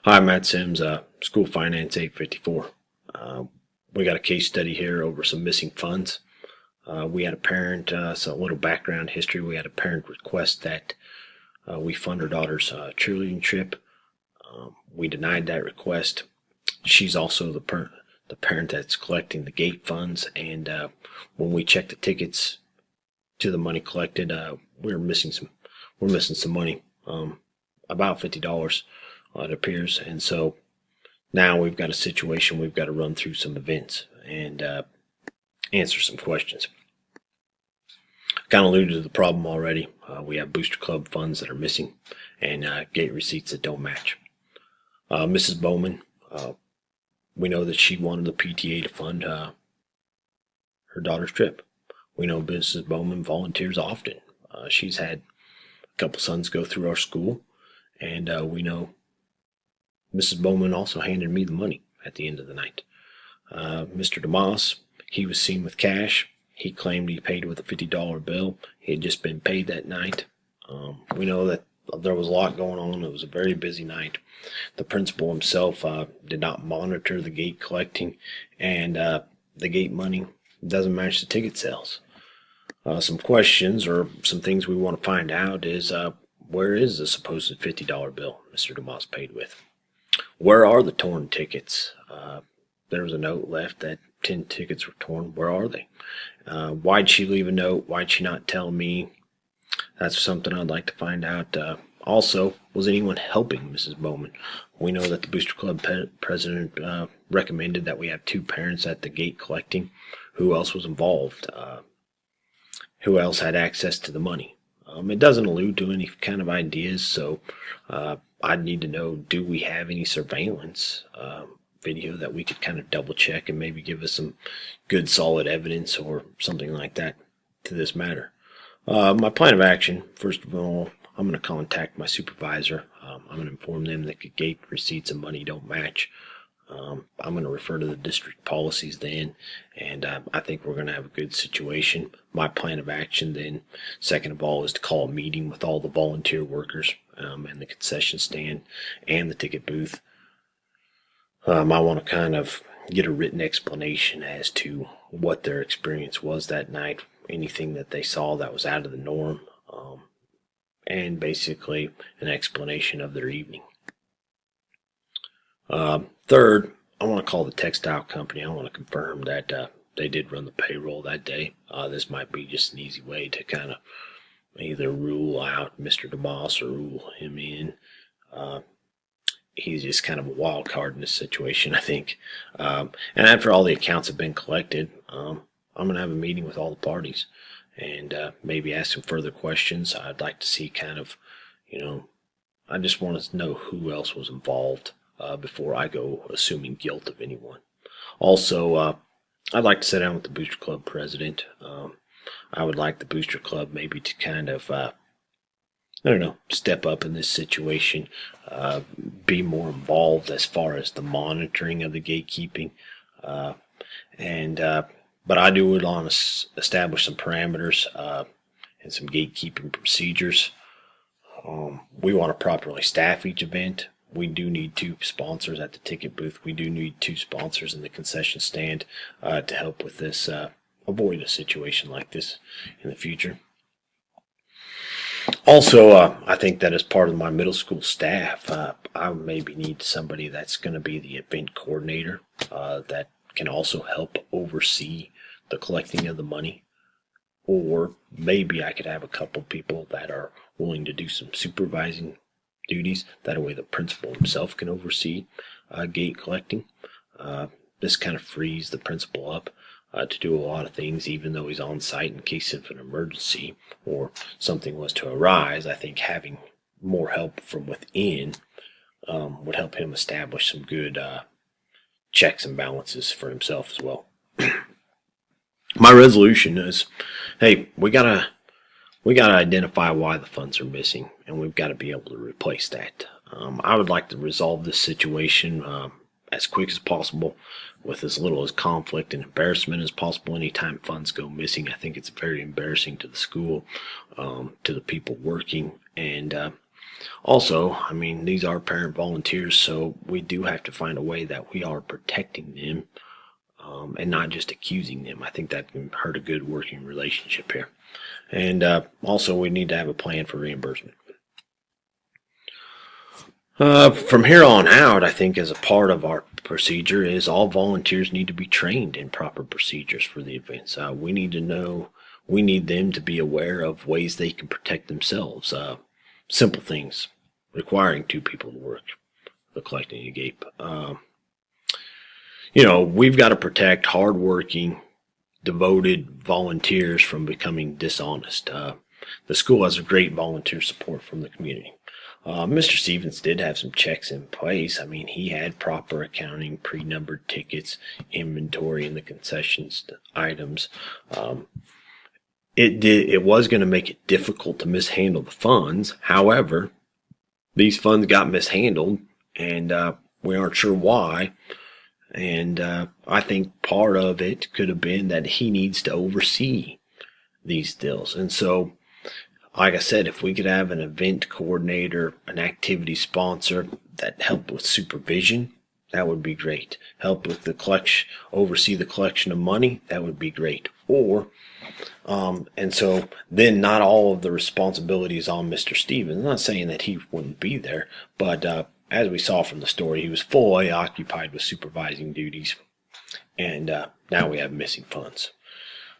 Hi, Matt Sims, School Finance 854. Uh, we got a case study here over some missing funds. We had a parent, so a little background history. We had a parent request that we fund her daughter's cheerleading trip. We denied that request. She's also the parent that's collecting the gate funds, and when we checked the tickets to the money collected, we're missing some money, about $50, it appears, and so now we've got a situation. We've got to run through some events and answer some questions. Kind of alluded to the problem already. We have Booster Club funds that are missing and gate receipts that don't match. Mrs. Bowman, we know that she wanted the PTA to fund her daughter's trip. We know Mrs. Bowman volunteers often. She's had a couple sons go through our school, and we know Mrs. Bowman also handed me the money at the end of the night. Mr. DeMoss, he was seen with cash. He claimed he paid with a $50 bill. He had just been paid that night. We know that there was a lot going on. It was a very busy night. The principal himself did not monitor the gate collecting, and the gate money doesn't match the ticket sales. Some questions or some things we want to find out is where is the supposed $50 bill Mr. DeMoss paid with? Where are the torn tickets? There was a note left that 10 tickets were torn. Where are they? Why'd she leave a note? Why'd she not tell me? That's something I'd like to find out. Also, was anyone helping Mrs. Bowman? We know that the Booster Club president recommended that we have two parents at the gate collecting. Who else was involved? Who else had access to the money? It doesn't allude to any kind of ideas, so I'd need to know, do we have any surveillance video that we could kind of double check and maybe give us some good solid evidence or something like that to this matter. My plan of action, first of all, I'm going to contact my supervisor. I'm going to inform them that the gate receipts and money don't match. I'm going to refer to the district policies then, and I think we're going to have a good situation. My plan of action then, second of all, is to call a meeting with all the volunteer workers and the concession stand and the ticket booth. I want to kind of get a written explanation as to what their experience was that night, anything that they saw that was out of the norm, and basically an explanation of their evening. Third, I want to call the textile company. I want to confirm that they did run the payroll that day. This might be just an easy way to kind of either rule out Mr. DeMoss or rule him in. He's just kind of a wild card in this situation, I think. And after all the accounts have been collected, I'm going to have a meeting with all the parties and maybe ask some further questions. I'd like to see kind of, I just want to know who else was involved before I go assuming guilt of anyone. Also, I'd like to sit down with the Booster Club president. I would like the Booster Club maybe to kind of step up in this situation, be more involved as far as the monitoring of the gatekeeping, but I do want to establish some parameters and some gatekeeping procedures. We want to properly staff each event. We do need two sponsors at the ticket booth. We do need two sponsors in the concession stand to help with this, avoid a situation like this in the future. Also, I think that as part of my middle school staff, I maybe need somebody that's going to be the event coordinator that can also help oversee the collecting of the money. Or maybe I could have a couple people that are willing to do some supervising duties. That way the principal himself can oversee gate collecting. This kind of frees the principal up to do a lot of things, even though he's on site in case of an emergency or something was to arise. I think having more help from within would help him establish some good checks and balances for himself as well. My resolution is, hey, we gotta identify why the funds are missing, and we've got to be able to replace that. I would like to resolve this situation as quick as possible, with as little as conflict and embarrassment as possible. Anytime funds go missing, I think it's very embarrassing to the school, to the people working, and Also, I mean, these are parent volunteers, so we do have to find a way that we are protecting them, and not just accusing them. I think that can hurt a good working relationship here. And also, we need to have a plan for reimbursement. From here on out, I think as a part of our procedure is all volunteers need to be trained in proper procedures for the events. We need to know, we need them to be aware of ways they can protect themselves. Simple things requiring two people to work the collecting a gate. We've got to protect hardworking, devoted volunteers from becoming dishonest. The school has a great volunteer support from the community. Mr. Stevens did have some checks in place. I mean, he had proper accounting, pre-numbered tickets, inventory in the concessions items. It was going to make it difficult to mishandle the funds. However, these funds got mishandled, and we aren't sure why. And I think part of it could have been that he needs to oversee these deals. And so, like I said, if we could have an event coordinator, an activity sponsor that helped with supervision, that would be great. Help with the collection, oversee the collection of money, that would be great. And so then not all of the responsibility is on Mr. Stevens. I'm not saying that he wouldn't be there, but as we saw from the story, he was fully occupied with supervising duties, and now we have missing funds.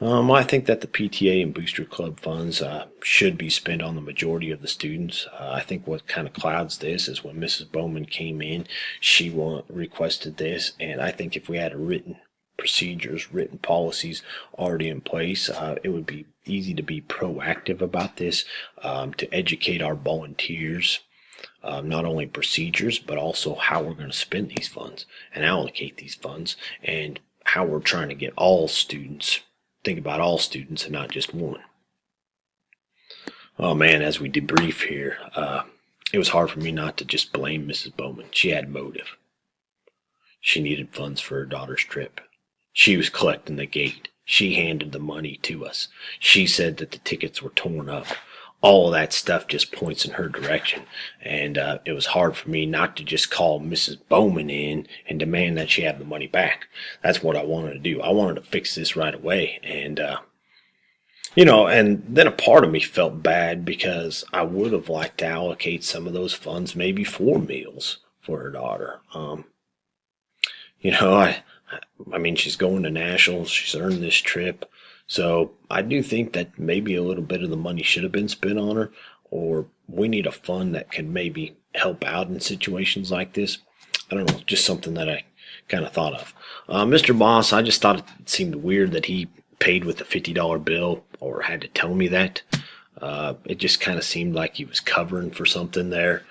I think that the PTA and Booster Club funds should be spent on the majority of the students. I think what kind of clouds this is when Mrs. Bowman came in, she requested this, and I think if we had a written procedures, written policies already in place, it would be easy to be proactive about this, to educate our volunteers, not only procedures, but also how we're going to spend these funds and allocate these funds, and how we're trying to get all students. Think about all students and not just one. Oh man, as we debrief here, it was hard for me not to just blame Mrs. Bowman. She had motive. She needed funds for her daughter's trip. She was collecting the gate. She handed the money to us. She said that the tickets were torn up. All of that stuff just points in her direction. And it was hard for me not to just call Mrs. Bowman in and demand that she have the money back. That's what I wanted to do. I wanted to fix this right away. And, and then a part of me felt bad because I would have liked to allocate some of those funds maybe for meals for her daughter. I mean, she's going to nationals. She's earned this trip. So I do think that maybe a little bit of the money should have been spent on her, or we need a fund that can maybe help out in situations like this. I don't know, just something that I kind of thought of. Mr. Boss, I just thought it seemed weird that he paid with a $50 bill or had to tell me that. It just kind of seemed like he was covering for something there.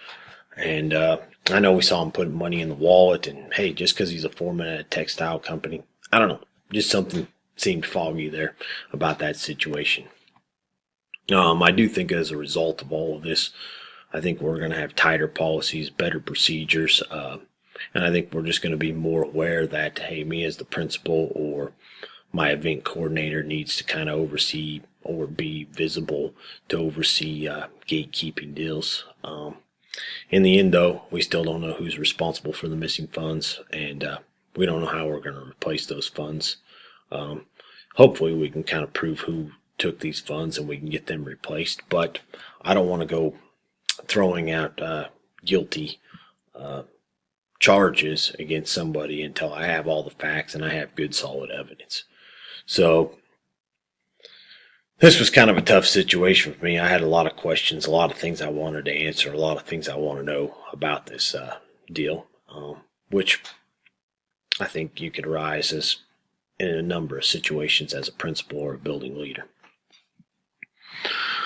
And I know we saw him putting money in the wallet, and hey, just because he's a foreman at a textile company, I don't know, just something seemed foggy there about that situation. I do think as a result of all of this, I think we're going to have tighter policies, better procedures, and I think we're just going to be more aware that, hey, me as the principal or my event coordinator needs to kind of oversee or be visible to oversee gatekeeping deals. In the end, though, we still don't know who's responsible for the missing funds, and we don't know how we're going to replace those funds. Hopefully we can kind of prove who took these funds and we can get them replaced, but I don't want to go throwing out guilty charges against somebody until I have all the facts and I have good solid evidence. So this was kind of a tough situation for me. I had a lot of questions, a lot of things I wanted to answer, a lot of things I want to know about this deal, which I think you could arise as in a number of situations as a principal or a building leader.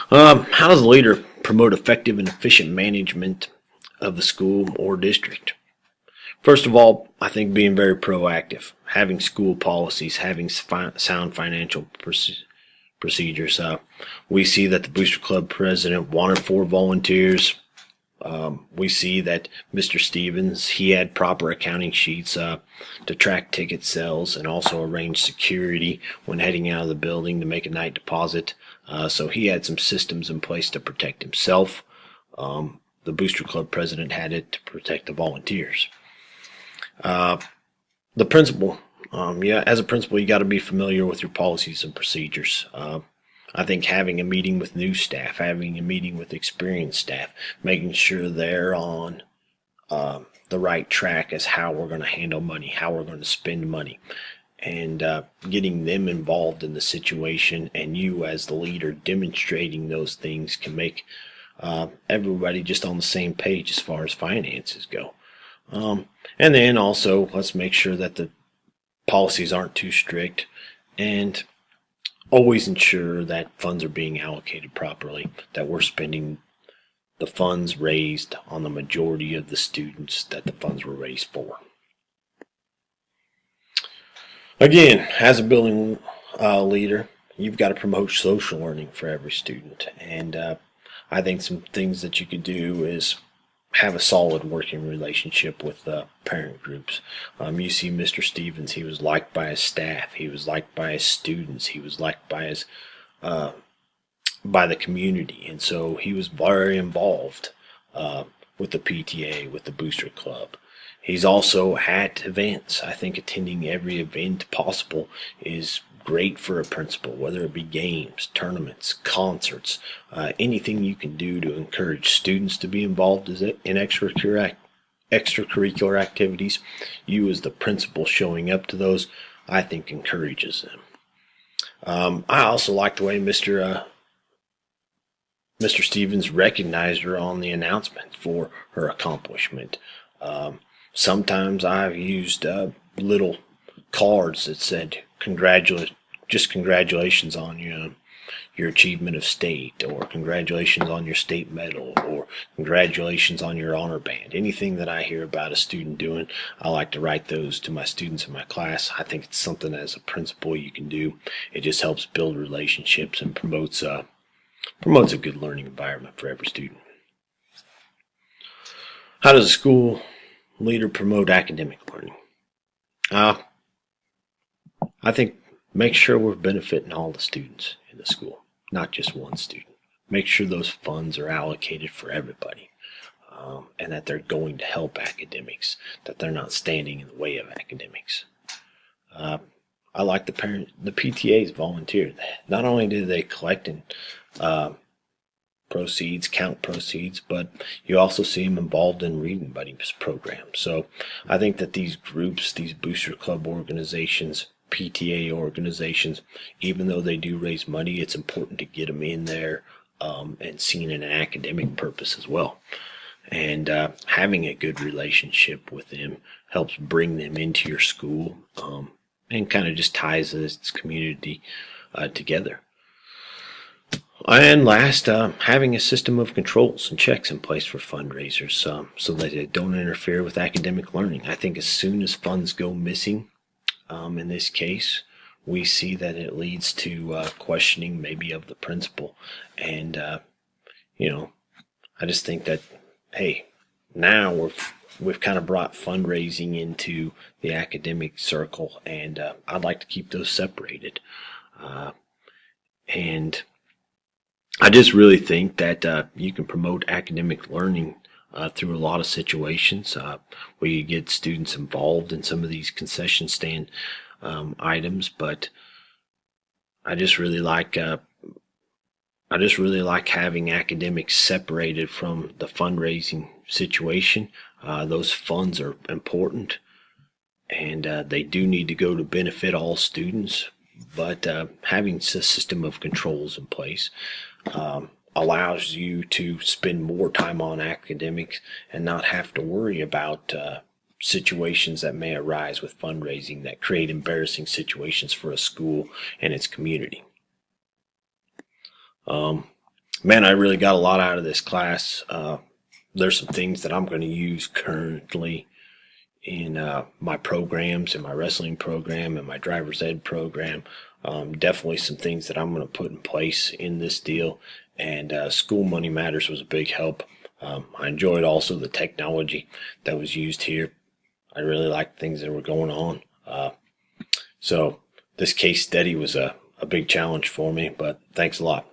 How does a leader promote effective and efficient management of the school or district? First of all, I think being very proactive, having school policies, having sound financial procedures. We see that the Booster Club president wanted 4 volunteers. We see that Mr. Stevens, he had proper accounting sheets to track ticket sales and also arrange security when heading out of the building to make a night deposit. So he had some systems in place to protect himself. the Booster Club president had it to protect the volunteers. The principal, as a principal, you got to be familiar with your policies and procedures. I think having a meeting with new staff, having a meeting with experienced staff, making sure they're on the right track as how we're going to handle money, how we're going to spend money, and getting them involved in the situation, and you as the leader demonstrating those things can make everybody just on the same page as far as finances go. And then also, let's make sure that the policies aren't too strict, and always ensure that funds are being allocated properly, that we're spending the funds raised on the majority of the students that the funds were raised for. Again, as a building leader, you've got to promote social learning for every student, and I think some things that you could do is have a solid working relationship with parent groups. You see Mr. Stevens, he was liked by his staff, he was liked by his students, he was liked by his by the community, and so he was very involved with the PTA, with the Booster Club. He's also at events. I think attending every event possible is great for a principal, whether it be games, tournaments, concerts, anything you can do to encourage students to be involved in extracurricular activities. You as the principal showing up to those, I think encourages them. I also like the way Mr. Stevens recognized her on the announcement for her accomplishment. Sometimes I've used little cards that said congratulations on your achievement of state, or congratulations on your state medal, or congratulations on your honor band. Anything that I hear about a student doing, I like to write those to my students in my class. I think it's something as a principal you can do. It just helps build relationships and promotes a good learning environment for every student. How does a school leader promote academic learning? I think make sure we're benefiting all the students in the school, not just one student. Make sure those funds are allocated for everybody, and that they're going to help academics, that they're not standing in the way of academics. I like the PTAs volunteer. Not only do they collect and count proceeds, but you also see them involved in reading buddies programs. So I think that these groups, these Booster Club organizations, PTA organizations, even though they do raise money, it's important to get them in there and seen in an academic purpose as well. And having a good relationship with them helps bring them into your school and kind of just ties this community together. And last, having a system of controls and checks in place for fundraisers so that they don't interfere with academic learning. I think as soon as funds go missing, in this case, we see that it leads to questioning maybe of the principal. And, I just think that, hey, now we've kind of brought fundraising into the academic circle, and I'd like to keep those separated. And I just really think that you can promote academic learning through a lot of situations where you get students involved in some of these concession stand items. But I just really like having academics separated from the fundraising situation. Those funds are important, and they do need to go to benefit all students. But having a system of controls in place allows you to spend more time on academics and not have to worry about situations that may arise with fundraising that create embarrassing situations for a school and its community. Man, I really got a lot out of this class. There's some things that I'm going to use currently in my programs, in my wrestling program, and my driver's ed program. Definitely some things that I'm going to put in place in this deal. And School Money Matters was a big help. I enjoyed also the technology that was used here. I really liked things that were going on. So this case study was a big challenge for me, but thanks a lot.